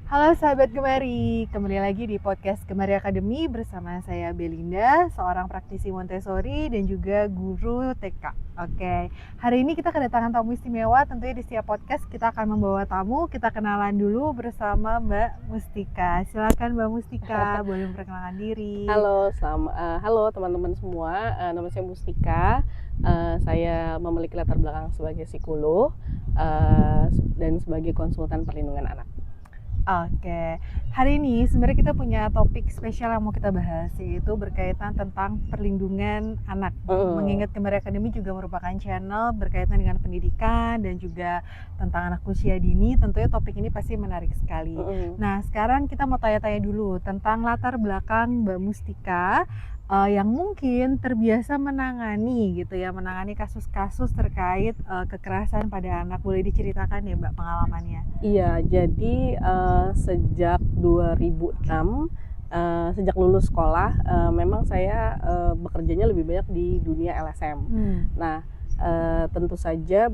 Halo sahabat Gemari, kembali lagi di podcast Gemari Academy bersama saya Belinda, seorang praktisi Montessori dan juga guru TK. Oke, hari ini kita kedatangan tamu istimewa. Tentunya di setiap podcast kita akan membawa tamu. Kita kenalan dulu bersama Mbak Mustika. Silakan Mbak Mustika, boleh memperkenalkan diri. Halo teman-teman semua. Nama saya Mustika. Saya memiliki latar belakang sebagai psikolog dan sebagai konsultan perlindungan anak. Oke, hari ini sebenarnya kita punya topik spesial yang mau kita bahas, yaitu berkaitan tentang perlindungan anak. Mengingat Gemari Academy juga merupakan channel berkaitan dengan pendidikan dan juga tentang anak usia dini, tentunya topik ini pasti menarik sekali. Nah, sekarang kita mau tanya-tanya dulu tentang latar belakang Mbak Mustika yang mungkin terbiasa menangani kasus-kasus terkait kekerasan pada anak. Boleh diceritakan ya Mbak pengalamannya? Iya, jadi sejak 2006, sejak lulus sekolah, memang saya bekerjanya lebih banyak di dunia LSM. Nah, tentu saja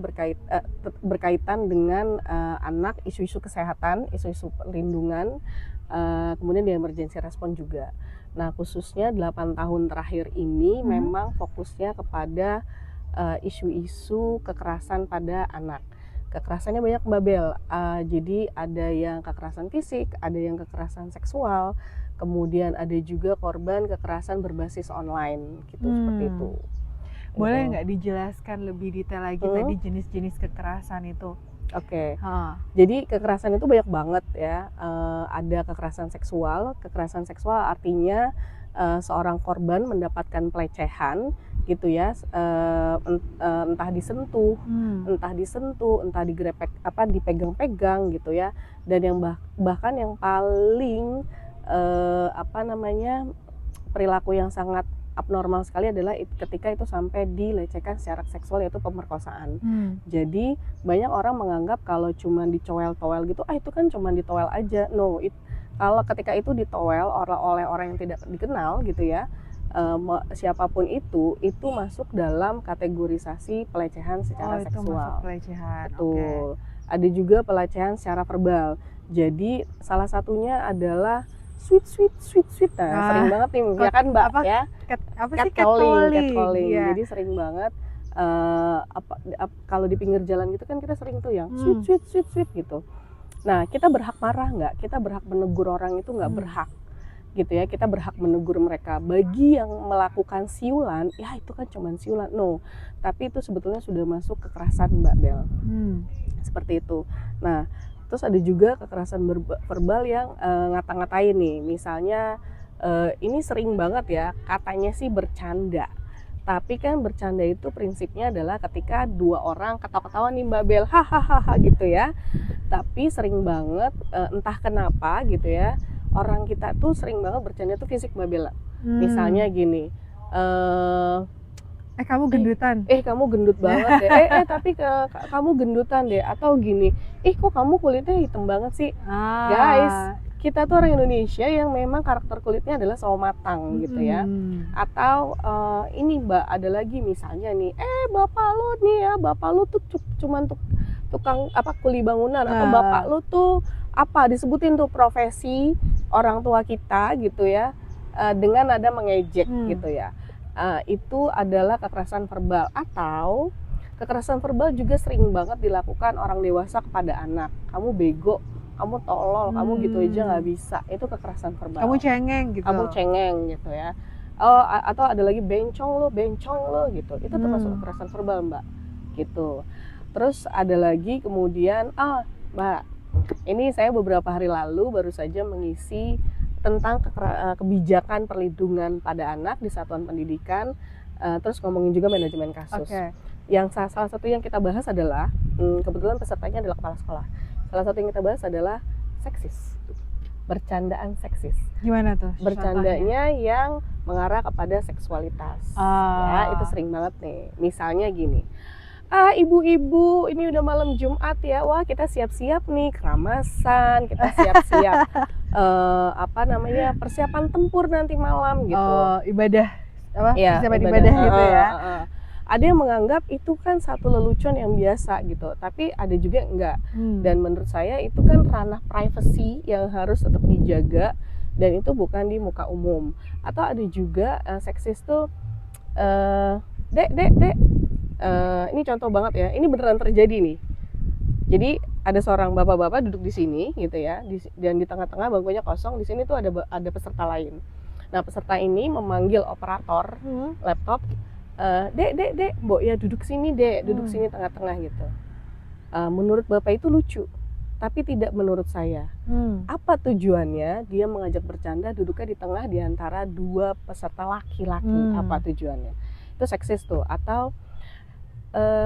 berkaitan dengan anak, isu-isu kesehatan, isu-isu perlindungan, kemudian di emergency response juga. Nah, khususnya 8 tahun terakhir ini memang fokusnya kepada isu-isu kekerasan pada anak. Kekerasannya banyak Mbak Bel, jadi ada yang kekerasan fisik, ada yang kekerasan seksual, kemudian ada juga korban kekerasan berbasis online gitu, seperti itu. Boleh nggak dijelaskan lebih detail lagi tadi jenis-jenis kekerasan itu? Oke. Jadi kekerasan itu banyak banget ya. Ada kekerasan seksual. Kekerasan seksual artinya seorang korban mendapatkan pelecehan gitu ya, entah disentuh, entah digrepek, dipegang-pegang gitu ya. Dan yang bahkan yang paling perilaku yang sangat abnormal sekali adalah ketika itu sampai dilecehkan secara seksual, yaitu pemerkosaan. Jadi banyak orang menganggap kalau cuma dicowel-towel gitu, itu kan cuma ditowel aja. No, kalau ketika itu ditowel oleh orang yang tidak dikenal gitu ya, siapapun itu masuk dalam kategorisasi pelecehan secara seksual. Masuk pelecehan. Betul. Ada juga pelecehan secara verbal. Jadi salah satunya adalah sweet. Nah, sering banget nih ya kan Mbak ya. Catcalling. Jadi sering banget kalau di pinggir jalan gitu kan kita sering tuh yang sweet gitu. Nah, kita berhak marah nggak? Kita berhak menegur orang itu nggak? Berhak gitu ya. Kita berhak menegur mereka. Bagi yang melakukan siulan, ya itu kan cuma siulan. No, tapi itu sebetulnya sudah masuk kekerasan Mbak Bel. Seperti itu. Nah, terus ada juga kekerasan verbal yang ngata-ngatain nih. Misalnya ini sering banget ya, katanya sih bercanda. Tapi kan bercanda itu prinsipnya adalah ketika dua orang ketawa-ketawa nih Mbak Bel, hahaha gitu ya. Tapi sering banget entah kenapa gitu ya, orang kita tuh sering banget bercanda tuh fisik Mbak Bel. Misalnya gini, kamu gendutan. Kamu gendut banget deh. Tapi kamu gendutan deh. Atau gini, kok kamu kulitnya hitam banget sih? Guys, kita tuh orang Indonesia yang memang karakter kulitnya adalah sawo matang gitu ya. Atau ini Mbak, ada lagi misalnya nih, bapak lo tuh cuman tukang kuli bangunan, atau bapak lo tuh disebutin tuh profesi orang tua kita gitu ya, dengan nada mengejek gitu ya. Itu adalah kekerasan verbal. Atau kekerasan verbal juga sering banget dilakukan orang dewasa kepada anak. Kamu bego, kamu tolol, kamu gitu aja nggak bisa. Itu kekerasan verbal. Kamu cengeng gitu ya. Atau ada lagi bencong lo gitu. Itu termasuk kekerasan verbal Mbak gitu. Terus ada lagi kemudian Mbak, ini saya beberapa hari lalu baru saja mengisi tentang kebijakan perlindungan pada anak di satuan pendidikan, terus ngomongin juga manajemen kasus. Yang salah satu yang kita bahas adalah, kebetulan pesertanya adalah kepala sekolah. Salah satu yang kita bahas adalah seksis, bercandaan seksis. Gimana tuh? Bercandanya yang mengarah kepada seksualitas. Ya, itu sering banget nih. Misalnya gini, ibu-ibu, ini udah malam Jumat ya, wah kita siap-siap nih keramasan, kita siap-siap persiapan tempur nanti malam gitu. Ibadah persiapan ibadah gitu ya. Ada yang menganggap itu kan satu lelucon yang biasa gitu, tapi ada juga yang enggak. Dan menurut saya itu kan ranah privacy yang harus tetap dijaga, dan itu bukan di muka umum. Atau ada juga seksis tuh, dek, ini contoh banget ya, ini beneran terjadi nih. Jadi ada seorang bapak-bapak duduk di sini gitu ya, dan di tengah-tengah bangkunya kosong, di sini tuh ada peserta lain. Nah, peserta ini memanggil operator laptop, dek, mbok ya duduk sini dek, duduk sini tengah-tengah gitu. Menurut bapak itu lucu, tapi tidak menurut saya. Apa tujuannya dia mengajak bercanda duduknya di tengah di antara dua peserta laki-laki? Apa tujuannya? Itu seksis tuh. Atau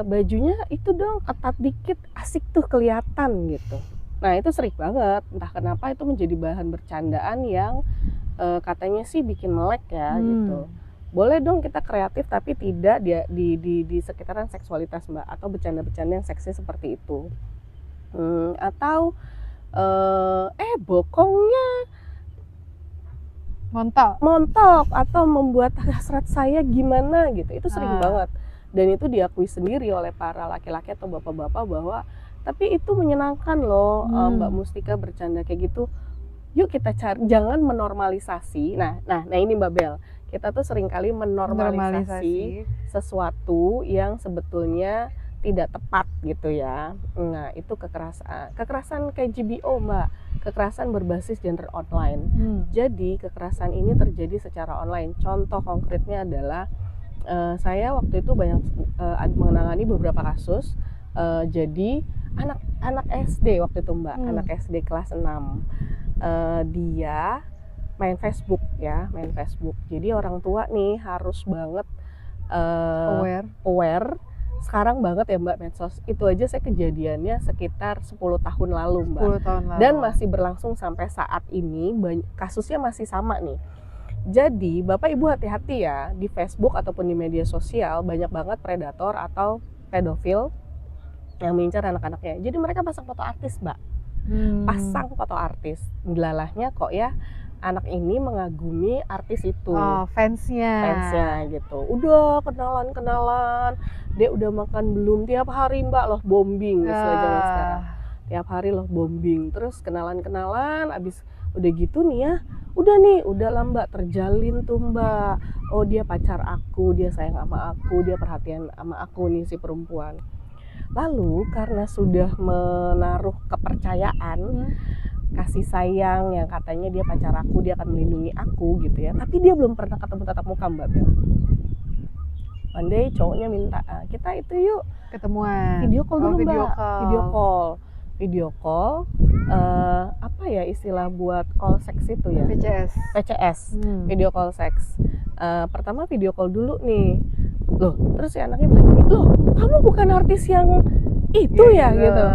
bajunya itu dong ketat dikit, asik tuh kelihatan gitu. Nah, itu sering banget, entah kenapa itu menjadi bahan bercandaan yang katanya sih bikin melek ya gitu. Boleh dong kita kreatif, tapi tidak di sekitaran seksualitas Mbak, atau bercanda-bercanda yang seksi seperti itu. Atau bokongnya montok atau membuat hasrat saya gimana gitu, itu sering banget. Dan itu diakui sendiri oleh para laki-laki atau bapak-bapak bahwa tapi itu menyenangkan loh, Mbak Mustika bercanda kayak gitu. Yuk kita cari, jangan menormalisasi. Nah ini Mbak Bel, kita tuh seringkali menormalisasi sesuatu yang sebetulnya tidak tepat gitu ya. Nah, itu kekerasan kayak GBO Mbak, kekerasan berbasis gender online. Jadi kekerasan ini terjadi secara online. Contoh konkretnya adalah saya waktu itu banyak menangani beberapa kasus. Jadi anak SD waktu itu Mbak, anak SD kelas 6, dia main Facebook. Jadi orang tua nih harus banget aware. Sekarang banget ya Mbak medsos. Itu aja saya kejadiannya sekitar 10 tahun lalu Mbak. 10 tahun lalu. Dan masih berlangsung sampai saat ini, kasusnya masih sama nih. Jadi Bapak Ibu hati-hati ya, di Facebook ataupun di media sosial banyak banget predator atau pedofil yang mengincar anak-anaknya. Jadi mereka pasang foto artis Mbak, pasang foto artis. Delalahnya kok ya anak ini mengagumi artis itu, fansnya gitu. Udah kenalan, dia udah makan belum, tiap hari Mbak loh bombing, istilah zaman sekarang. Tiap hari loh bombing, terus kenalan, abis udah gitu nih ya, udah lah Mbak, terjalin tuh Mbak. Oh dia pacar aku, dia sayang sama aku, dia perhatian sama aku nih si perempuan. Lalu karena sudah menaruh kepercayaan, kasih sayang yang katanya dia pacar aku, dia akan melindungi aku gitu ya, tapi dia belum pernah ketemu tatap muka Mbak Bel. Andai cowoknya minta kita itu yuk ketemuan, video call dulu Mbak, video call apa ya istilah buat call seks itu ya, PCS. Video call seks. Pertama video call dulu nih, loh terus si anaknya bilang gini, loh kamu bukan artis yang itu ya gitu.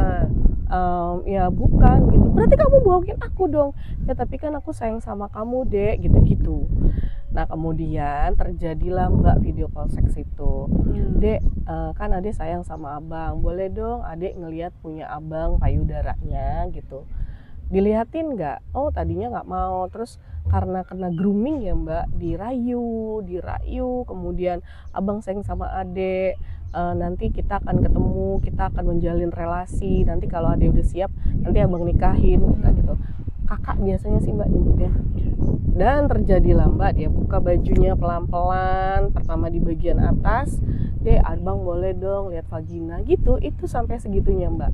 Ya bukan gitu, berarti kamu bohongin aku dong. Ya tapi kan aku sayang sama kamu dek, gitu. Nah kemudian terjadilah Mbak video call seks itu. Dek, kan adek sayang sama abang, boleh dong adek ngelihat punya abang payudaranya gitu, dilihatin nggak? Oh tadinya nggak mau, terus karena kena grooming ya Mbak, dirayu, kemudian abang sayang sama adek, nanti kita akan ketemu, kita akan menjalin relasi, nanti kalau adek udah siap nanti abang nikahin gitu. Kakak biasanya sih Mbak nyebutnya. Dan terjadilah Mbak, dia buka bajunya pelan-pelan, pertama di bagian atas, deh abang boleh dong lihat vagina gitu, itu sampai segitunya Mbak.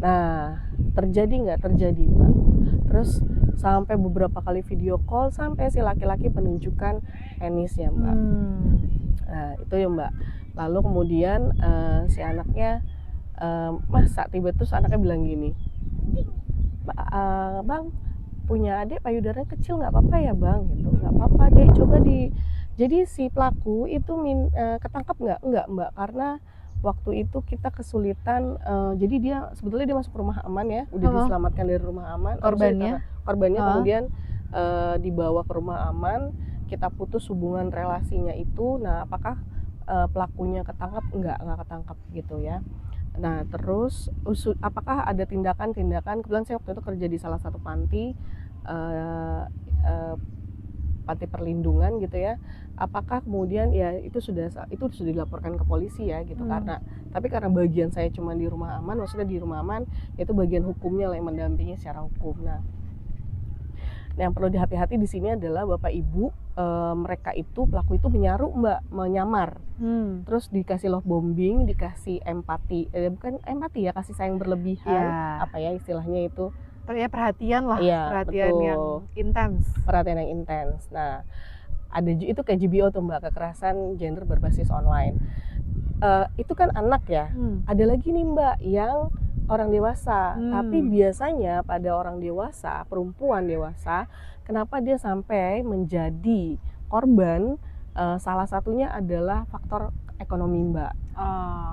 Nah terjadi nggak? Terjadi Mbak. Terus sampai beberapa kali video call sampai si laki-laki menunjukkan penisnya Mbak. Nah itu ya Mbak. Lalu kemudian si anaknya masa tiba terus anaknya bilang gini, bang punya adik payudaranya kecil nggak apa-apa ya bang gitu. Nggak apa-apa deh, coba jadi si pelaku itu ketangkap nggak Mbak, karena waktu itu kita kesulitan, jadi dia sebetulnya dia masuk rumah aman ya, udah diselamatkan dari rumah aman. Korbannya kemudian dibawa ke rumah aman, kita putus hubungan relasinya itu. Nah apakah pelakunya ketangkap? Nggak ketangkap gitu ya. Nah terus apakah ada tindakan, kebetulan saya waktu itu kerja di salah satu panti, panti perlindungan gitu ya, apakah kemudian ya itu sudah dilaporkan ke polisi ya gitu. Tapi karena bagian saya cuma di rumah aman, maksudnya di rumah aman itu bagian hukumnya lah yang mendampingi secara hukum. Nah, yang perlu dihati-hati di sini adalah Bapak Ibu, mereka itu pelaku itu menyamar. Terus dikasih love bombing, dikasih empati, bukan empati ya, kasih sayang berlebihan, apa ya istilahnya itu? Perhatian lah, Iya, perhatian betul. yang intens. Perhatian yang intens. Nah, ada itu kayak GBO tuh Mbak, kekerasan gender berbasis online. Itu kan anak ya. Ada lagi nih Mbak yang orang dewasa, tapi biasanya pada orang dewasa, perempuan dewasa, kenapa dia sampai menjadi korban? Salah satunya adalah faktor ekonomi Mbak.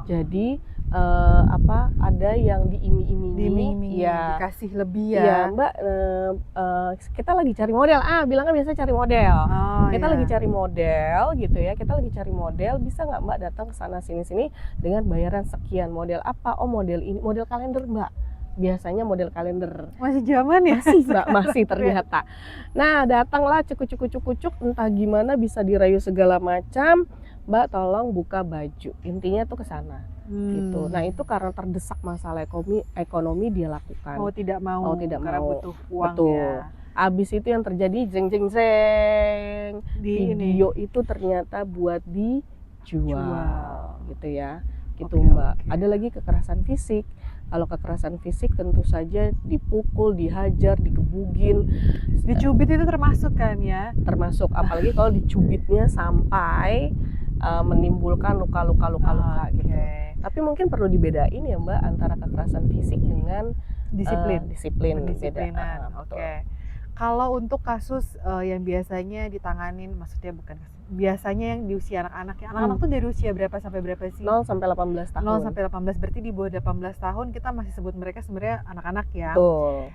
Jadi ada yang diiming-imingi, ya dikasih lebih ya. Iya Mbak, kita lagi cari model, bilangnya biasa cari model. Kita lagi cari model gitu ya, kita lagi cari model, bisa nggak Mbak datang ke sana sini dengan bayaran sekian. Model apa? Oh model ini, model kalender Mbak. Biasanya model kalender. Masih zaman ya? Masih Mbak, masih ternyata. Nah datanglah cukup, entah gimana bisa dirayu segala macam. Mbak tolong buka baju, intinya tuh ke sana. Gitu. Nah itu karena terdesak masalah ekonomi dia lakukan. Tidak mau karena butuh uang. Betul. Ya. Abis itu yang terjadi jeng video ini. Itu ternyata buat dijual gitu ya, gitu Mbak. Ada lagi kekerasan fisik. Kalau kekerasan fisik tentu saja dipukul, dihajar, digebugin, dicubit itu termasuk kan ya? Termasuk, apalagi kalau dicubitnya sampai menimbulkan luka-luka gitu. Tapi mungkin perlu dibedain ya Mbak antara kekerasan fisik dengan disiplin. Oke. Kalau untuk kasus yang biasanya ditanganin, maksudnya biasanya yang di usia anak-anak ya. Anak-anak tuh dari usia berapa sampai berapa sih? 0 sampai 18 tahun. 0 sampai 18, berarti di bawah 18 tahun kita masih sebut mereka sebenarnya anak-anak ya. Betul.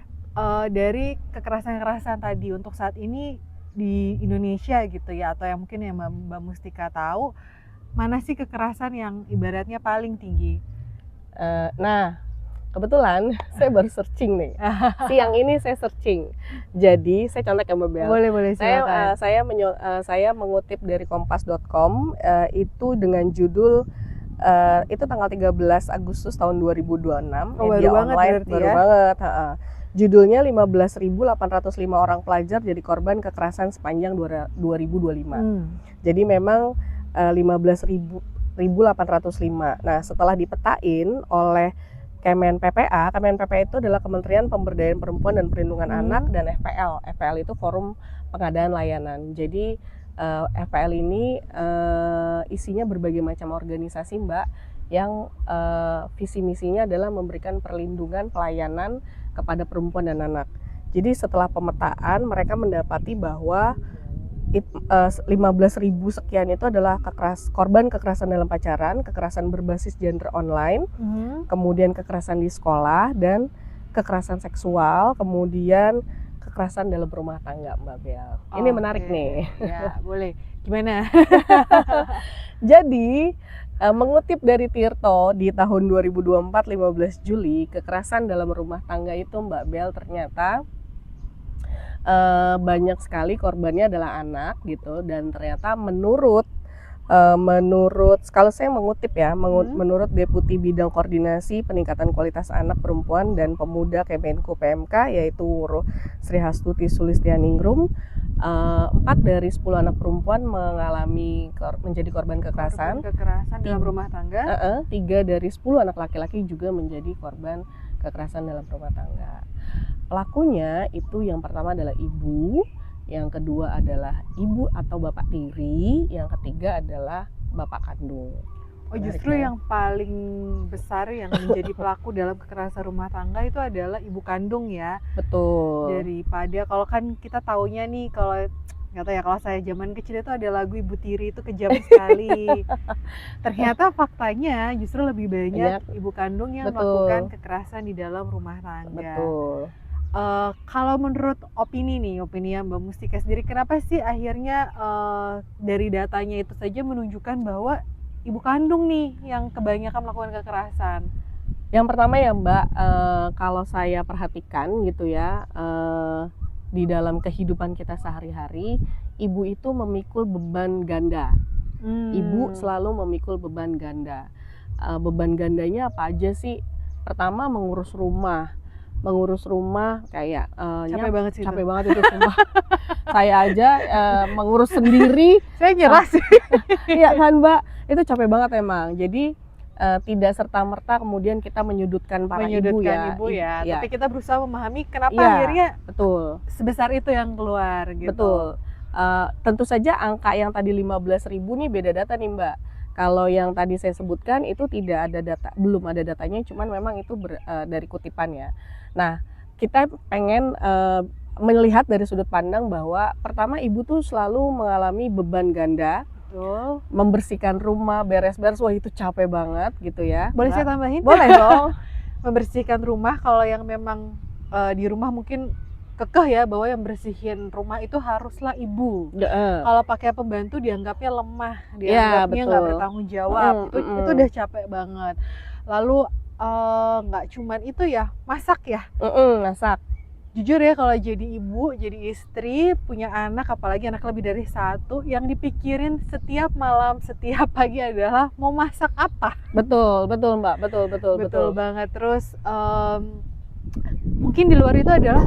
Dari kekerasan tadi untuk saat ini di Indonesia gitu ya, atau yang mungkin yang Mbak Mustika tahu, mana sih kekerasan yang ibaratnya paling tinggi? Nah, kebetulan saya baru searching nih. Siang ini saya searching. Jadi saya contek ya Mbak Bel. Boleh silakan. Saya mengutip dari kompas.com itu dengan judul itu tanggal 13 Agustus tahun 2026. Baru Media online banget baru banget. Judulnya 15.805 orang pelajar jadi korban kekerasan sepanjang 2025. Jadi memang 15.805. Nah, setelah dipetain oleh Kemen PPA itu adalah Kementerian Pemberdayaan Perempuan dan Perlindungan Anak, dan FPL. FPL itu Forum Pengadaan Layanan. Jadi FPL ini isinya berbagai macam organisasi Mbak, yang visi misinya adalah memberikan perlindungan pelayanan kepada perempuan dan anak. Jadi setelah pemetaan mereka mendapati bahwa 15.000 sekian itu adalah korban kekerasan dalam pacaran, kekerasan berbasis gender online, kemudian kekerasan di sekolah, dan kekerasan seksual, kemudian kekerasan dalam rumah tangga Mbak Bel. Ini menarik nih. Ya, boleh. Gimana? Jadi mengutip dari Tirto di tahun 2024 15 Juli, kekerasan dalam rumah tangga itu Mbak Bel ternyata banyak sekali korbannya adalah anak gitu, dan ternyata menurut kalau saya mengutip ya, menurut Deputi Bidang Koordinasi Peningkatan Kualitas Anak, Perempuan dan Pemuda Kemenko PMK, yaitu Sri Hastuti Sulistianingrum, 4 dari 10 anak perempuan menjadi korban kekerasan dalam rumah tangga. 3 dari 10 anak laki-laki juga menjadi korban kekerasan dalam rumah tangga. Pelakunya itu yang pertama adalah ibu, yang kedua adalah ibu atau bapak tiri, yang ketiga adalah bapak kandung. Justru yang paling besar yang menjadi pelaku dalam kekerasan rumah tangga itu adalah ibu kandung ya. Betul. Daripada kalau kan kita taunya nih, kalau nggak tahu ya, kalau saya zaman kecil itu ada lagu Ibu Tiri itu kejam sekali. Ternyata faktanya justru lebih banyak ibu kandung yang melakukan kekerasan di dalam rumah tangga. Betul. Kalau menurut opini yang Mbak Mustika sendiri, kenapa sih akhirnya dari datanya itu saja menunjukkan bahwa ibu kandung nih yang kebanyakan melakukan kekerasan? Yang pertama ya Mbak, kalau saya perhatikan gitu ya, di dalam kehidupan kita sehari-hari, ibu itu memikul beban ganda. Ibu selalu memikul beban ganda. Beban gandanya apa aja sih? Pertama mengurus rumah kayak Capek banget sih capek itu. banget itu sumpah. Saya aja mengurus sendiri. Saya nyerah sih. Iya kan Mbak, itu capek banget emang. Jadi tidak serta-merta kemudian kita menyudutkan para ibu ya. Iya. Tapi kita berusaha memahami kenapa Iya, akhirnya betul. sebesar itu yang keluar gitu. Betul. Tentu saja angka yang tadi 15.000 nih beda data nih Mbak. Kalau yang tadi saya sebutkan itu tidak ada data, belum ada datanya, cuman memang itu dari kutipan ya. Nah, kita pengen melihat dari sudut pandang bahwa pertama ibu tuh selalu mengalami beban ganda. Betul. Membersihkan rumah, beres-beres, wah itu capek banget gitu ya. Boleh Mbak? saya tambahin? Boleh dong. Membersihkan rumah, kalau yang memang di rumah mungkin kekeh ya bahwa yang bersihin rumah itu haruslah ibu. Kalau pakai pembantu dianggapnya lemah, dianggapnya nggak bertanggung jawab. Itu udah capek banget. Lalu nggak cuman itu ya, masak ya. Masak. Jujur ya, kalau jadi ibu, jadi istri, punya anak, apalagi anak lebih dari satu, yang dipikirin setiap malam, setiap pagi adalah mau masak apa. Betul Mbak, betul Banget. Terus mungkin di luar itu adalah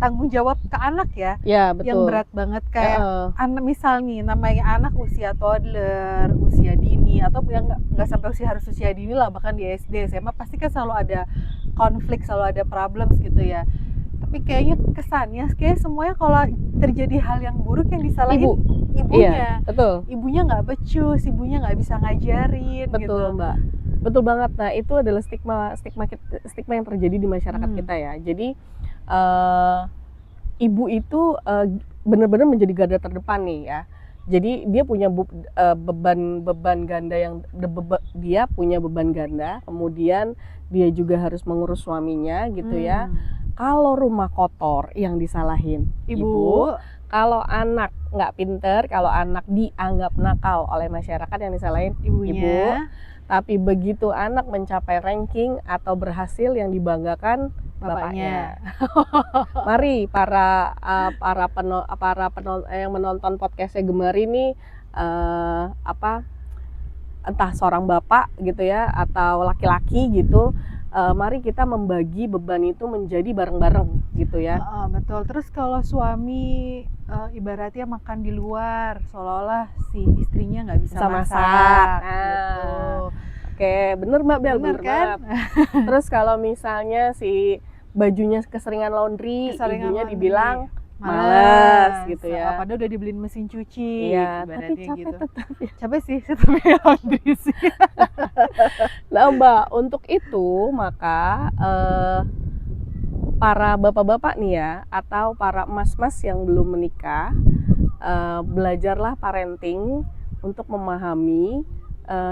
tanggung jawab ke anak ya. Ya, betul. Yang berat banget kayak anak, misal nih namanya anak usia toddler, usia dini, atau yang nggak sampai harus usia dini lah, bahkan di SD, SMA pasti kan selalu ada konflik, selalu ada problems gitu ya. Tapi kayaknya kesannya kayak semuanya kalau terjadi hal yang buruk yang disalahin ibunya. Iya, betul. Ibunya nggak becus, ibunya nggak bisa ngajarin. Betul gitu. Mbak, betul banget. Nah itu adalah stigma yang terjadi di masyarakat kita ya. Jadi ibu itu benar-benar menjadi garda terdepan nih ya. Jadi dia punya beban ganda dia punya beban ganda, kemudian dia juga harus mengurus suaminya gitu ya. Kalau rumah kotor yang disalahin ibu, kalau anak nggak pinter, kalau anak dianggap nakal oleh masyarakat yang disalahin ibu. Tapi begitu anak mencapai ranking atau berhasil yang dibanggakan bapaknya. Mari para yang menonton podcastnya Gemari ini entah seorang bapak gitu ya atau laki-laki gitu, mari kita membagi beban itu menjadi bareng-bareng gitu ya. Betul. Terus kalau suami ibaratnya makan di luar, seolah-olah si istrinya nggak bisa masak. Gitu. Oke, bener Mbak Bel, bener kan? Terus kalau misalnya si bajunya keseringan laundry, ibunya dibilang males gitu ya. Padahal udah dibeliin mesin cuci. Iya, tapi capek gitu. tetap ya. Capek sih, tetap laundry sih. Nah Mbak, untuk itu maka para bapak-bapak nih ya, atau para emas-emas yang belum menikah, belajarlah parenting untuk memahami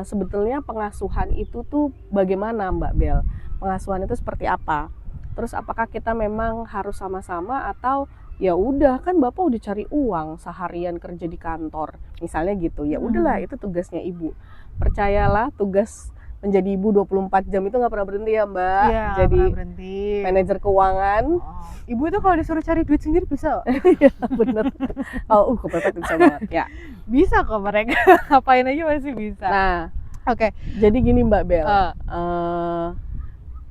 sebetulnya pengasuhan itu tuh bagaimana Mbak Bel. Pengasuhan itu seperti apa? Terus apakah kita memang harus sama-sama atau ya udah kan bapak udah cari uang seharian kerja di kantor misalnya gitu, ya udahlah itu tugasnya ibu. Percayalah, tugas menjadi ibu 24 jam itu nggak pernah berhenti ya Mbak. Iya, jadi berhenti. Manajer keuangan. Ibu itu kalau disuruh cari duit sendiri bisa. Iya bener. Kepepet bisa banget ya. Bisa kok mereka, apain aja masih bisa. Nah, oke. Jadi gini Mbak Bel,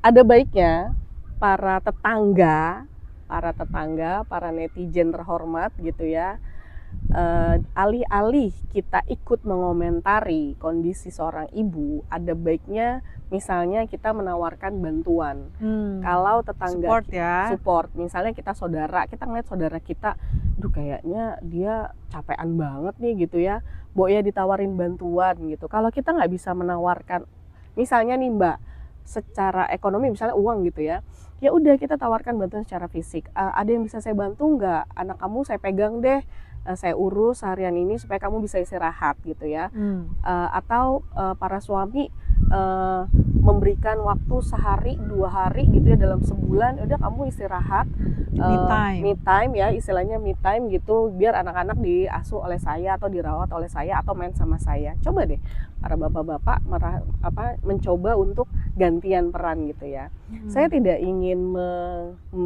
ada baiknya para tetangga, para netizen terhormat gitu ya, alih-alih kita ikut mengomentari kondisi seorang ibu, ada baiknya misalnya kita menawarkan bantuan. Kalau tetangga support, misalnya kita saudara, kita ngeliat saudara kita, duh kayaknya dia capean banget nih gitu ya, ya ditawarin bantuan gitu. Kalau kita nggak bisa menawarkan, misalnya nih Mbak, secara ekonomi misalnya uang gitu ya, ya udah kita tawarkan bantuan secara fisik. Ada yang bisa saya bantu nggak? Anak kamu saya pegang deh, saya urus harian ini supaya kamu bisa istirahat gitu ya. Atau para suami memberikan waktu sehari 2 hari gitu ya dalam sebulan, udah kamu istirahat, me time ya, istilahnya me time gitu, biar anak-anak diasuh oleh saya atau dirawat oleh saya atau main sama saya. Coba deh para bapak-bapak mencoba untuk gantian peran gitu ya. Saya tidak ingin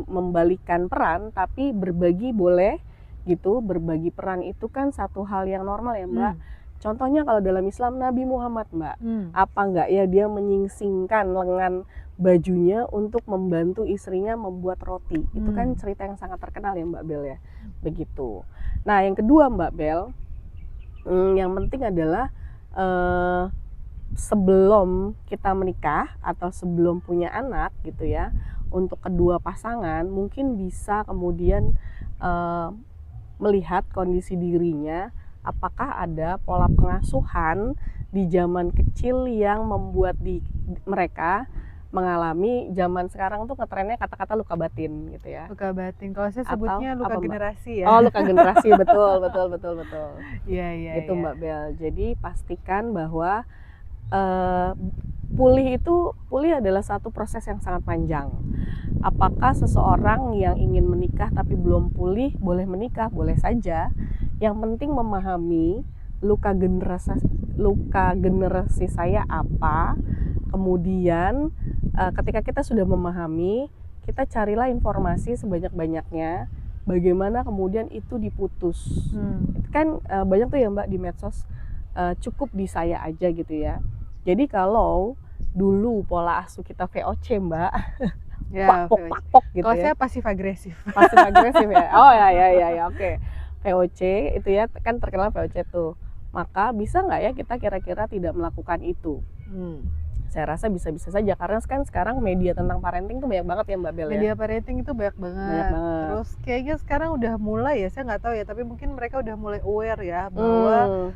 membalikkan peran, tapi berbagi boleh gitu. Berbagi peran itu kan satu hal yang normal ya Mbak. Contohnya kalau dalam Islam Nabi Muhammad Mbak, apa enggak ya dia menyingsingkan lengan bajunya untuk membantu istrinya membuat roti. Itu kan cerita yang sangat terkenal ya Mbak Bel ya. Begitu. Nah yang kedua Mbak Bel, yang penting adalah sebelum kita menikah atau sebelum punya anak gitu ya, untuk kedua pasangan mungkin bisa kemudian melihat kondisi dirinya, apakah ada pola pengasuhan di zaman kecil yang membuat mereka mengalami zaman sekarang tuh ngetrennya kata-kata luka batin gitu ya. Luka batin. Kalau saya sebutnya luka generasi ya. Oh, luka generasi, betul. Iya. Gitu Mbak Bel. Jadi pastikan bahwa pulih adalah satu proses yang sangat panjang. Apakah seseorang yang ingin menikah tapi belum pulih boleh menikah? Boleh saja. Yang penting memahami luka generasi saya apa. Kemudian ketika kita sudah memahami, kita carilah informasi sebanyak-banyaknya bagaimana kemudian itu diputus. Itu kan banyak tuh ya Mbak di medsos, cukup di saya aja gitu ya. Jadi kalau dulu pola asuh kita VOC Mbak, ya, pakpok gitu kalau ya. saya pasif agresif. Pasif agresif ya. Oh ya oke. VOC itu ya kan terkenal VOC tuh. Maka bisa nggak ya kita kira-kira tidak melakukan itu? Saya rasa bisa-bisa saja karena kan sekarang media tentang parenting tuh banyak banget ya Mbak Bel ya. Media parenting itu banyak banget. Terus kayaknya sekarang udah mulai ya, saya nggak tahu ya, tapi mungkin mereka udah mulai aware ya bahwa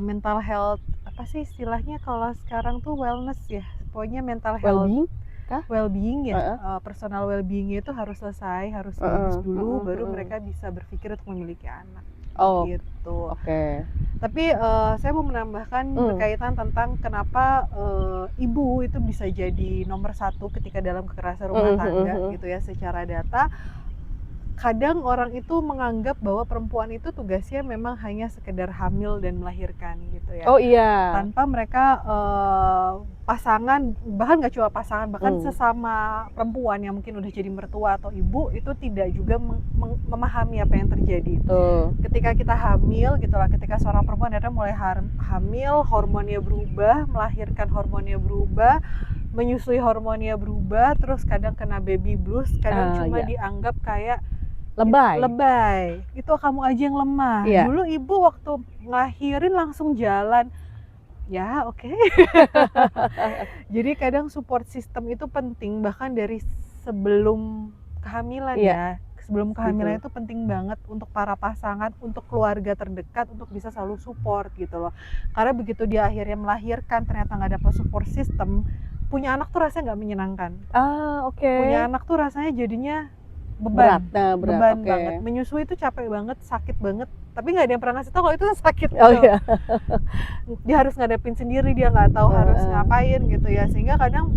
mental health, apa sih istilahnya kalau sekarang tuh wellness ya, pokoknya mental health, well-being ya, personal well-being itu harus selesai, harus bagus dulu, baru mereka bisa berpikir untuk memiliki anak. Gitu. Oke. Tapi saya mau menambahkan berkaitan tentang kenapa ibu itu bisa jadi nomor 1 ketika dalam kekerasan rumah tangga gitu ya. Secara data, kadang orang itu menganggap bahwa perempuan itu tugasnya memang hanya sekedar hamil dan melahirkan gitu ya. Oh iya. Tanpa mereka pasangan, bahkan nggak cuma pasangan, bahkan sesama perempuan yang mungkin udah jadi mertua atau ibu itu tidak juga memahami apa yang terjadi. Ketika kita hamil gitu lah, ketika seorang perempuan ada mulai hamil, hormonnya berubah, melahirkan hormonnya berubah, menyusui hormonnya berubah, terus kadang kena baby blues, kadang cuma dianggap kayak lebay. Itu kamu aja yang lemah. Dulu ibu waktu ngelahirin langsung jalan. Ya, oke. Jadi kadang support system itu penting bahkan dari sebelum kehamilan ya. Sebelum kehamilan itu penting banget untuk para pasangan, untuk keluarga terdekat, untuk bisa selalu support gitu loh. Karena begitu dia akhirnya melahirkan ternyata nggak dapat support system, punya anak tuh rasanya nggak menyenangkan. Punya anak tuh rasanya jadinya beban banget. Menyusui itu capek banget, sakit banget, tapi nggak ada yang pernah ngasih tahu kalau itu sakit gitu. Dia harus ngadepin sendiri, dia nggak tahu harus ngapain gitu ya, sehingga kadang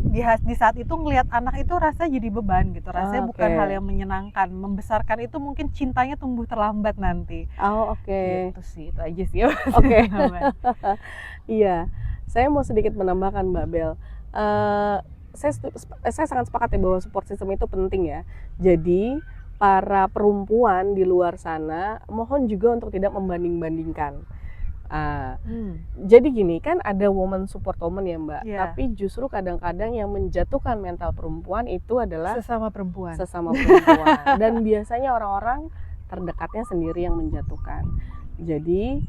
di saat itu ngelihat anak itu rasanya jadi beban gitu, rasanya bukan hal yang menyenangkan. Membesarkan itu mungkin cintanya tumbuh terlambat nanti. Gitu sih, itu aja sih. Iya, saya mau sedikit menambahkan Mbak Bel. Saya sangat sepakat ya bahwa support system itu penting ya. Jadi para perempuan di luar sana mohon juga untuk tidak membanding-bandingkan. Jadi gini kan ada woman support woman ya Mbak, tapi justru kadang-kadang yang menjatuhkan mental perempuan itu adalah sesama perempuan. Dan biasanya orang-orang terdekatnya sendiri yang menjatuhkan. Jadi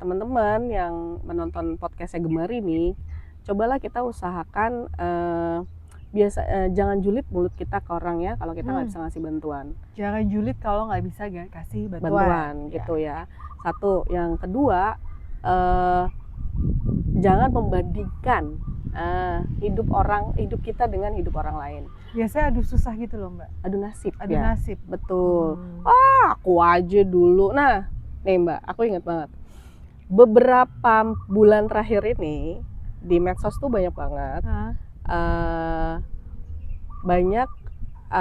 teman-teman yang menonton podcastnya Gemar ini, cobalah kita usahakan jangan julid mulut kita ke orang ya kalau kita nggak bisa ngasih bantuan. Jangan julid kalau nggak bisa kasih bantuan gitu ya. Satu, yang kedua jangan membandingkan hidup kita dengan hidup orang lain. Biasanya adu susah gitu loh Mbak. Adu nasib. Betul. Aku aja dulu. Nah nih Mbak, aku ingat banget beberapa bulan terakhir ini di medsos tuh banyak banget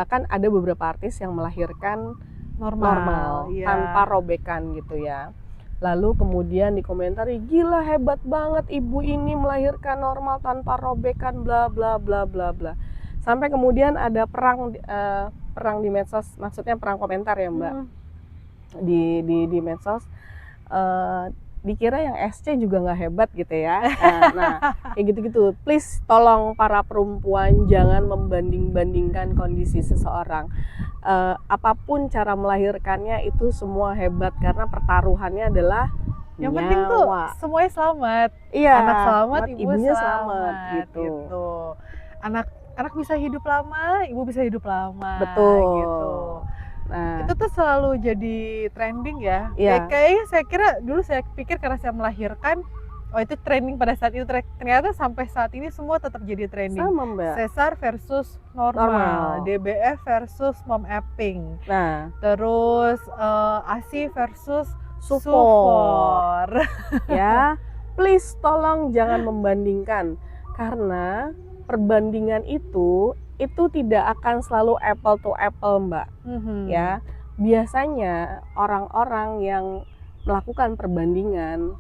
kan ada beberapa artis yang melahirkan normal tanpa robekan gitu ya. lalu kemudian dikomentari, gila hebat banget ibu ini melahirkan normal tanpa robekan bla bla bla bla bla. Sampai kemudian ada perang di medsos, maksudnya perang komentar ya Mbak, di medsos. Dikira yang SC juga nggak hebat gitu ya. Nah kayak gitu-gitu. Please tolong para perempuan jangan membanding-bandingkan kondisi seseorang. Apapun cara melahirkannya itu semua hebat karena pertaruhannya adalah yang penting tuh semuanya selamat. Iya, anak selamat, ibunya selamat gitu. Anak bisa hidup lama, ibu bisa hidup lama. Betul. Gitu. Nah, itu tuh selalu jadi trending ya. Iya. Kayaknya saya kira dulu saya pikir karena saya melahirkan, oh itu trending pada saat itu. Ternyata sampai saat ini semua tetap jadi trending. Sama Mbak. Sesar versus normal. DBF versus mom apping. Nah, terus ASI versus SUFOR. Ya, please tolong jangan membandingkan karena perbandingan itu tidak akan selalu apple to apple Mbak. Ya, biasanya orang-orang yang melakukan perbandingan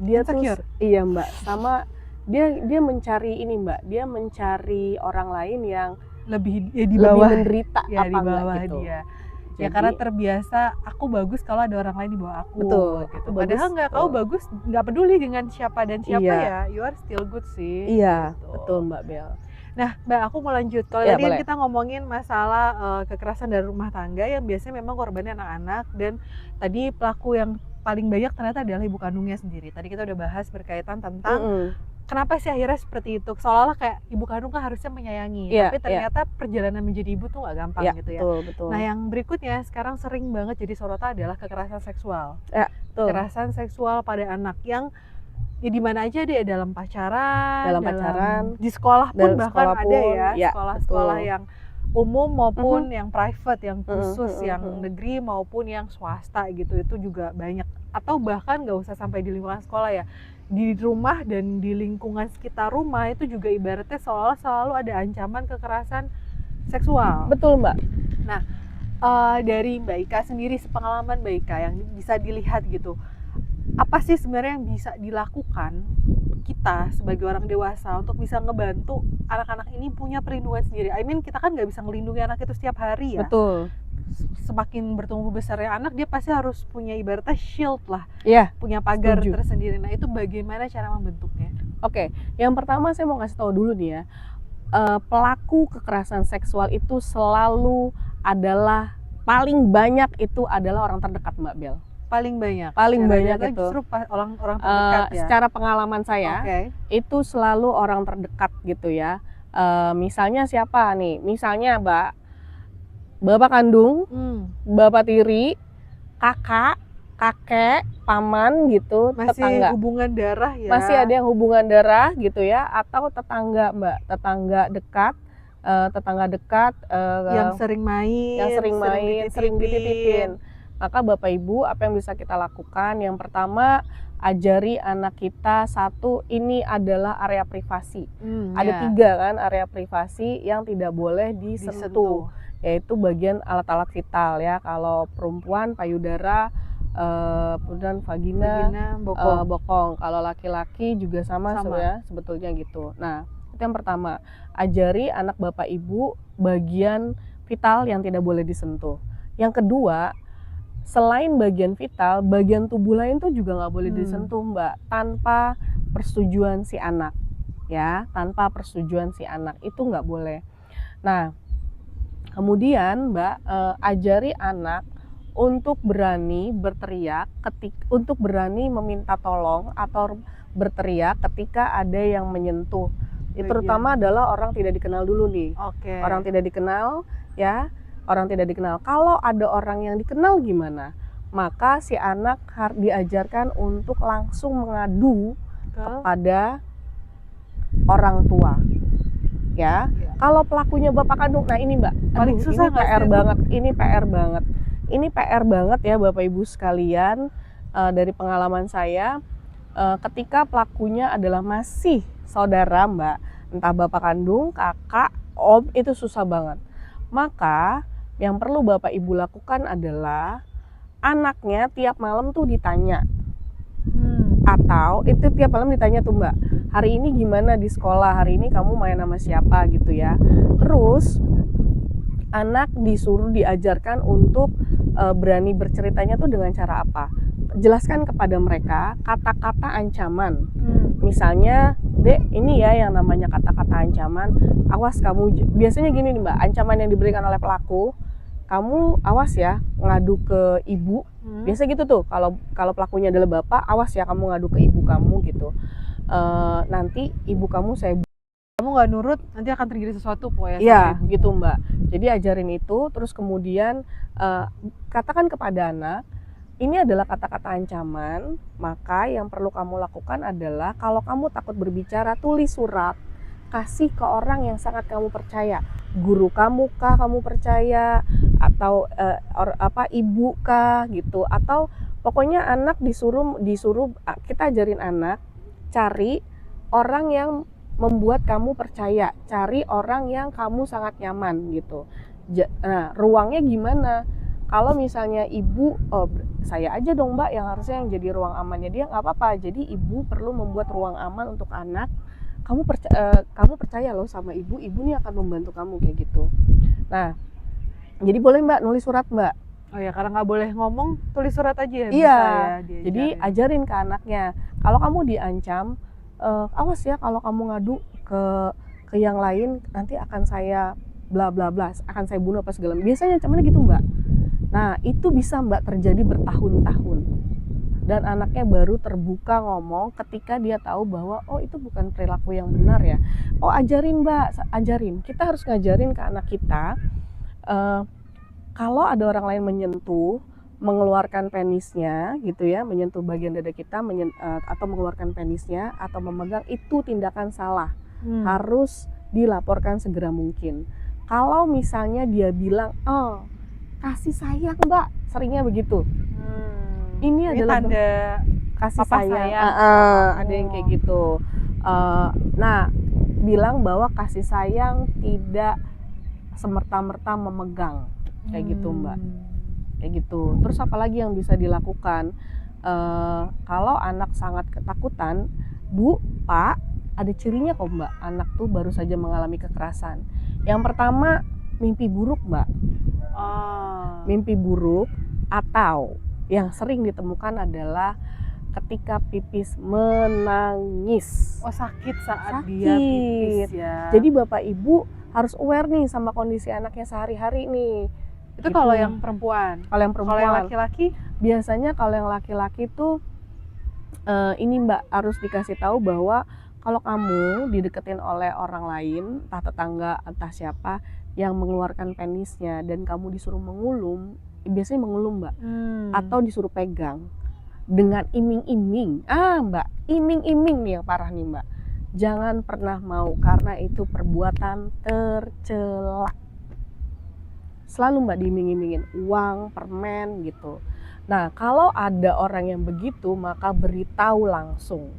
dia insecure. Tuh iya Mbak, sama dia mencari ini Mbak, dia mencari orang lain yang lebih di bawah, lebih menderita ya, apa di bawah enggak gitu. dia. Ya karena terbiasa aku bagus kalau ada orang lain di bawah aku. Betul. Gitu. Padahal nggak, kau bagus nggak peduli dengan siapa dan siapa ya. You are still good sih. Iya, gitu. betul Mbak Bel. Nah Mbak, aku mau lanjut. Kalau tadi kita ngomongin masalah kekerasan dari rumah tangga yang biasanya memang korbannya anak-anak, dan tadi pelaku yang paling banyak ternyata adalah ibu kandungnya sendiri. Tadi kita udah bahas berkaitan tentang kenapa sih akhirnya seperti itu, seolah-olah kayak ibu kandung kan harusnya menyayangi, tapi ternyata perjalanan menjadi ibu tuh nggak gampang gitu ya. Betul. Nah yang berikutnya sekarang sering banget jadi sorotan adalah kekerasan seksual. Kekerasan seksual pada anak yang ya di mana aja deh, dalam pacaran, di sekolah pun bahkan ada ya, sekolah-sekolah yang umum maupun yang private, yang khusus, yang negeri maupun yang swasta gitu, itu juga banyak. Atau bahkan nggak usah sampai di lingkungan sekolah ya, di rumah dan di lingkungan sekitar rumah itu juga ibaratnya seolah selalu ada ancaman kekerasan seksual. Betul Mbak. Nah dari Mbak Ika sendiri, sepengalaman Mbak Ika yang bisa dilihat gitu, apa sih sebenarnya yang bisa dilakukan kita sebagai orang dewasa untuk bisa ngebantu anak-anak ini punya perlindungan sendiri? I mean kita kan nggak bisa melindungi anak itu setiap hari ya. Betul. Semakin bertumbuh besarnya anak, dia pasti harus punya ibaratnya shield lah, punya pagar tersendiri. Nah itu bagaimana cara membentuknya? Oke, yang pertama saya mau kasih tahu dulu nih ya, pelaku kekerasan seksual itu selalu adalah paling banyak itu adalah orang terdekat Mbak Bel. Paling banyak itu justru orang terdekat ya. Secara pengalaman saya itu selalu orang terdekat gitu ya. Misalnya siapa nih? Misalnya bapak kandung, bapak tiri, kakak, kakek, paman gitu, masih tetangga. Hubungan darah ya. Masih ada yang hubungan darah gitu ya, atau tetangga Mbak, tetangga dekat yang sering main, sering dititipin. Maka Bapak Ibu, apa yang bisa kita lakukan? Yang pertama, ajari anak kita, satu, ini adalah area privasi. Ada 3 kan area privasi yang tidak boleh disentuh. Yaitu bagian alat-alat vital ya. Kalau perempuan payudara, kemudian vagina, bokong. Kalau laki-laki juga sama. Ya, sebetulnya gitu. Nah, itu yang pertama. Ajari anak Bapak Ibu bagian vital yang tidak boleh disentuh. Yang kedua, selain bagian vital, bagian tubuh lain tuh juga nggak boleh disentuh Mbak, tanpa persetujuan si anak ya, tanpa persetujuan si anak itu nggak boleh. Nah kemudian Mbak, ajari anak untuk berani berteriak, untuk berani meminta tolong atau berteriak ketika ada yang menyentuh. Itu terutama adalah orang tidak dikenal dulu nih. Orang tidak dikenal ya. Orang tidak dikenal. Kalau ada orang yang dikenal gimana? Maka si anak harus diajarkan untuk langsung mengadu kepada orang tua. Ya. Kalau pelakunya bapak kandung, nah ini Mbak, paling susah, ini PR banget. Ini PR banget ya Bapak Ibu sekalian. Dari pengalaman saya, ketika pelakunya adalah masih saudara Mbak, entah bapak kandung, kakak, om, itu susah banget. Maka yang perlu Bapak Ibu lakukan adalah anaknya tiap malam tuh ditanya, atau itu tiap malam ditanya tuh Mbak, hari ini gimana di sekolah, hari ini kamu main sama siapa gitu ya. Terus anak disuruh diajarkan untuk berani berceritanya tuh dengan cara apa? Jelaskan kepada mereka kata-kata ancaman. Misalnya, Dek, ini ya yang namanya kata-kata ancaman. Awas kamu, biasanya gini nih Mbak, ancaman yang diberikan oleh pelaku, kamu awas ya ngadu ke ibu. Biasa gitu tuh, kalau pelakunya adalah bapak, awas ya kamu ngadu ke ibu kamu gitu. Nanti ibu kamu saya kamu nggak nurut nanti akan terjadi sesuatu pokoknya. Iya gitu Mbak. Jadi ajarin itu, terus kemudian katakan kepada anak, ini adalah kata-kata ancaman, maka yang perlu kamu lakukan adalah kalau kamu takut berbicara, tulis surat, kasih ke orang yang sangat kamu percaya. Guru kamu kah kamu percaya, atau ibu kah gitu, atau pokoknya anak disuruh kita ajarin anak cari orang yang membuat kamu percaya, cari orang yang kamu sangat nyaman gitu. Nah, ruangnya gimana? Kalau misalnya ibu, saya aja dong Mbak yang harusnya yang jadi ruang amannya dia, nggak apa-apa. Jadi ibu perlu membuat ruang aman untuk anak. Kamu percaya loh sama ibu nih akan membantu kamu kayak gitu. Nah, jadi boleh Mbak nulis surat Mbak. Oh ya, karena nggak boleh ngomong, tulis surat aja ya. Iya, bisa ya, jadi ajarin ke anaknya. Kalau kamu diancam, awas ya kalau kamu ngadu ke yang lain, nanti akan saya bla bla bla, akan saya bunuh apa segala. Biasanya ancamannya gitu Mbak. Nah itu bisa Mbak terjadi bertahun-tahun, dan anaknya baru terbuka ngomong ketika dia tahu bahwa oh itu bukan perilaku yang benar ya. Oh ajarin Mbak, ajarin. Kita harus ngajarin ke anak kita, kalau ada orang lain menyentuh, mengeluarkan penisnya gitu ya, menyentuh bagian dada kita, atau mengeluarkan penisnya atau memegang, itu tindakan salah. Harus dilaporkan segera mungkin. Kalau misalnya dia bilang, oh kasih sayang Mbak, seringnya begitu. Ini adalah tanda kasih papa sayang. Ada yang kayak gitu. Nah, bilang bahwa kasih sayang tidak semerta-merta memegang, kayak gitu Mbak. Kayak gitu. Terus apalagi yang bisa dilakukan? Kalau anak sangat ketakutan, Bu, Pak, ada cirinya kok Mbak, anak tuh baru saja mengalami kekerasan. Yang pertama, mimpi buruk Mbak. Mimpi buruk, atau yang sering ditemukan adalah ketika pipis menangis. Oh sakit saat dia pipis ya. Jadi Bapak Ibu harus aware nih sama kondisi anaknya sehari-hari nih. Itu gitu. Kalau yang perempuan. Kalau yang perempuan. Kalau yang laki-laki? Biasanya kalau yang laki-laki tuh ini Mbak harus dikasih tahu bahwa kalau kamu dideketin oleh orang lain, entah tetangga, entah siapa, yang mengeluarkan penisnya dan kamu disuruh mengulum, biasanya mengulum Mbak, atau disuruh pegang dengan iming-iming. Mbak, iming-iming nih yang parah nih Mbak. Jangan pernah mau, karena itu perbuatan tercela. Selalu Mbak diiming-imingin uang, permen gitu. Nah, kalau ada orang yang begitu, maka beritahu langsung.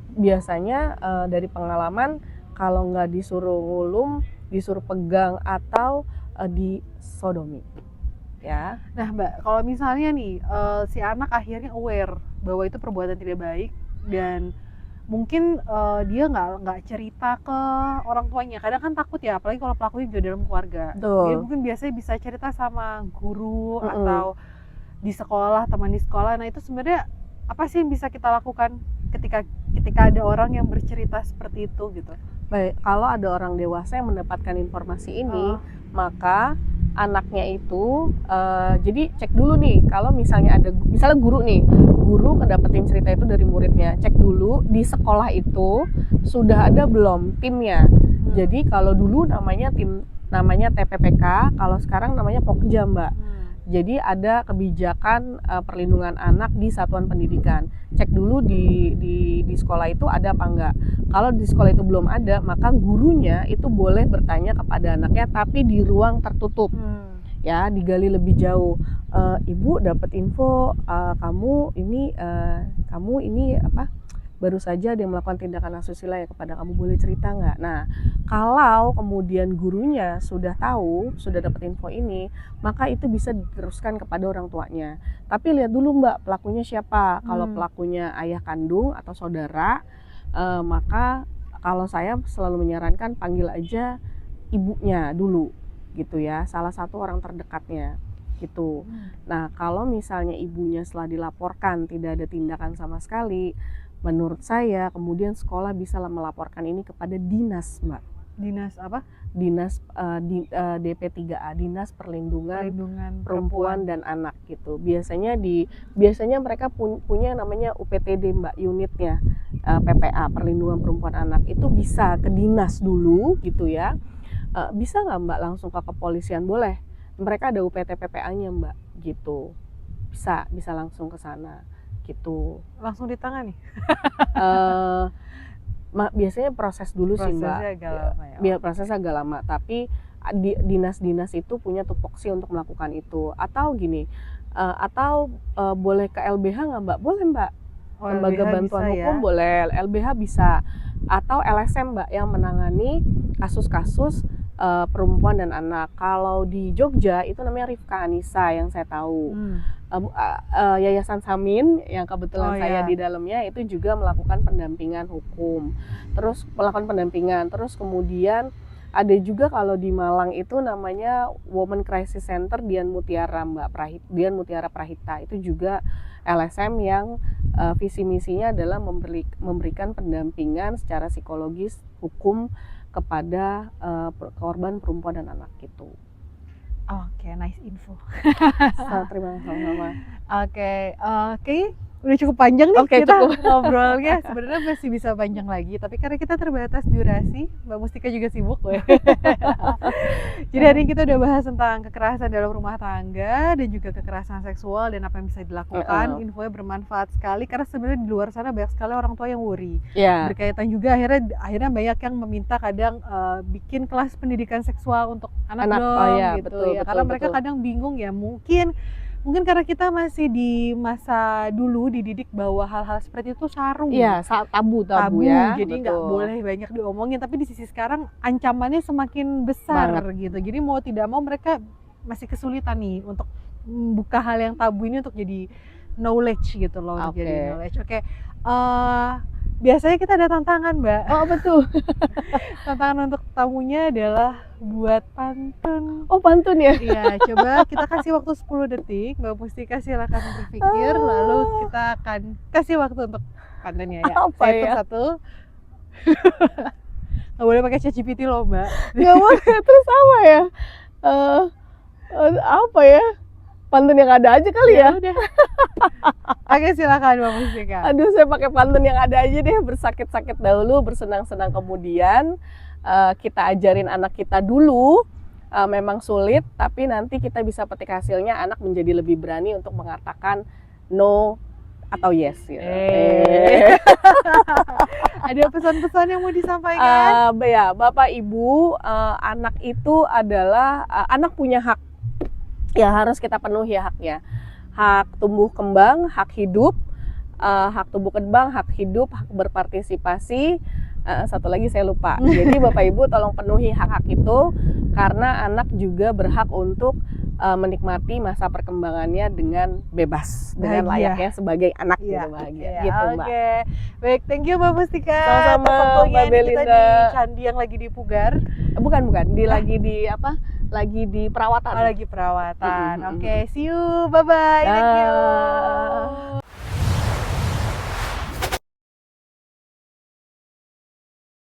Biasanya dari pengalaman, kalau nggak disuruh ngulum, disuruh pegang atau disodomi. Ya. Nah Mbak, kalau misalnya nih si anak akhirnya aware bahwa itu perbuatan tidak baik dan mungkin dia nggak cerita ke orang tuanya, kadang kan takut ya, apalagi kalau pelakunya juga dalam keluarga. Dia mungkin biasanya bisa cerita sama guru atau di sekolah, teman di sekolah. Nah itu sebenarnya apa sih yang bisa kita lakukan ketika ada orang yang bercerita seperti itu gitu? Baik, kalau ada orang dewasa yang mendapatkan informasi ini, maka anaknya itu jadi cek dulu nih, kalau misalnya guru ngedapetin cerita itu dari muridnya, cek dulu di sekolah itu sudah ada belum timnya. Jadi kalau dulu namanya TPPK, kalau sekarang namanya Pokja Mbak. Jadi ada kebijakan perlindungan anak di satuan pendidikan. Cek dulu di sekolah itu ada apa enggak. Kalau di sekolah itu belum ada, maka gurunya itu boleh bertanya kepada anaknya, tapi di ruang tertutup. Ya, digali lebih jauh. Ibu dapat info kamu ini baru saja dia melakukan tindakan asusila ya kepada kamu, boleh cerita nggak? Nah, kalau kemudian gurunya sudah tahu, sudah dapat info ini, maka itu bisa diteruskan kepada orang tuanya. Tapi lihat dulu Mbak, pelakunya siapa. Kalau pelakunya ayah kandung atau saudara, maka kalau saya selalu menyarankan panggil aja ibunya dulu gitu ya, salah satu orang terdekatnya gitu. Nah, kalau misalnya ibunya setelah dilaporkan tidak ada tindakan sama sekali, menurut saya kemudian sekolah bisa melaporkan ini kepada dinas, Mbak. Dinas apa? Dinas DP3A, Dinas Perlindungan Perempuan dan Anak gitu. Biasanya mereka punya namanya UPTD Mbak, unitnya PPA, Perlindungan Perempuan Anak. Itu bisa ke dinas dulu gitu ya. Bisa nggak Mbak langsung ke kepolisian? Boleh. Mereka ada UPT PPA-nya Mbak gitu. Bisa langsung ke sana gitu. Langsung ditangani? Biasanya proses dulu sih Mbak. Agak lama ya. Biar prosesnya agak lama, tapi dinas-dinas itu punya tupoksi untuk melakukan itu. Atau gini, boleh ke LBH nggak Mbak? Boleh Mbak. Lembaga Bantuan Hukum ya? Boleh, LBH bisa. Atau LSM Mbak yang menangani kasus-kasus perempuan dan anak. Kalau di Jogja itu namanya Rifka Anissa yang saya tahu. Yayasan Samin yang kebetulan saya di dalamnya itu juga melakukan pendampingan hukum. Terus melakukan pendampingan. Terus kemudian ada juga kalau di Malang itu namanya Women Crisis Center Dian Mutiara Mbak, Dian Mutiara Prahita. Itu juga LSM yang visi misinya adalah memberikan pendampingan secara psikologis hukum kepada korban perempuan dan anak gitu. Oke, nice info. Terima kasih sama-sama. Oke, udah cukup panjang nih kita ngobrolnya. Sebenarnya masih bisa panjang lagi, tapi karena kita terbatas durasi, Mbak Mustika juga sibuk loh. Jadi hari ini kita udah bahas tentang kekerasan dalam rumah tangga dan juga kekerasan seksual dan apa yang bisa dilakukan. Infonya bermanfaat sekali karena sebenarnya di luar sana banyak sekali orang tua yang worry. Berkaitan juga akhirnya banyak yang meminta kadang bikin kelas pendidikan seksual untuk anak dong gitu betul, ya. Karena mereka kadang bingung ya, mungkin karena kita masih di masa dulu dididik bahwa hal-hal seperti itu saru. Iya, tabu ya. Jadi nggak boleh banyak diomongin, tapi di sisi sekarang ancamannya semakin besar gitu. Jadi mau tidak mau mereka masih kesulitan nih untuk membuka hal yang tabu ini untuk jadi knowledge gitu loh. Jadi knowledge. Biasanya kita ada tantangan Mbak. Oh betul. Tantangan untuk tamunya adalah buat pantun. Oh pantun ya? Iya, coba kita kasih waktu 10 detik, Mbak Mustika silakan berpikir, lalu kita akan kasih waktu untuk pantunnya ya. Apa ya? Satu. Nggak boleh pakai ChatGPT loh Mbak. Nggak boleh, terus apa ya? Apa ya? Pantun yang ada aja kali ya? Udah. Oke, silakan Mbak Mustika. Aduh, saya pakai pantun yang ada aja deh. Bersakit-sakit dahulu, bersenang-senang kemudian. Kita ajarin anak kita dulu. Memang sulit, tapi nanti kita bisa petik hasilnya. Anak menjadi lebih berani untuk mengatakan no atau yes. Gitu. Ada pesan-pesan yang mau disampaikan? Ya, Bapak Ibu, anak itu adalah anak punya hak. Ya harus kita penuhi haknya. Hak tumbuh kembang, hak hidup, hak tumbuh kembang, hak hidup, hak berpartisipasi. Satu lagi saya lupa. Jadi Bapak Ibu tolong penuhi hak-hak itu karena anak juga berhak untuk menikmati masa perkembangannya dengan bebas, dengan layaknya sebagai anak gitu, bahagia. Gitu Mbak. Baik, thank you Mbak Mustika. Sama-sama Mbak Belinda. Kita di candi yang lagi dipugar. Bukan, lagi di apa? Lagi di perawatan. Lagi perawatan. Oke, see you. Bye-bye. Thank you.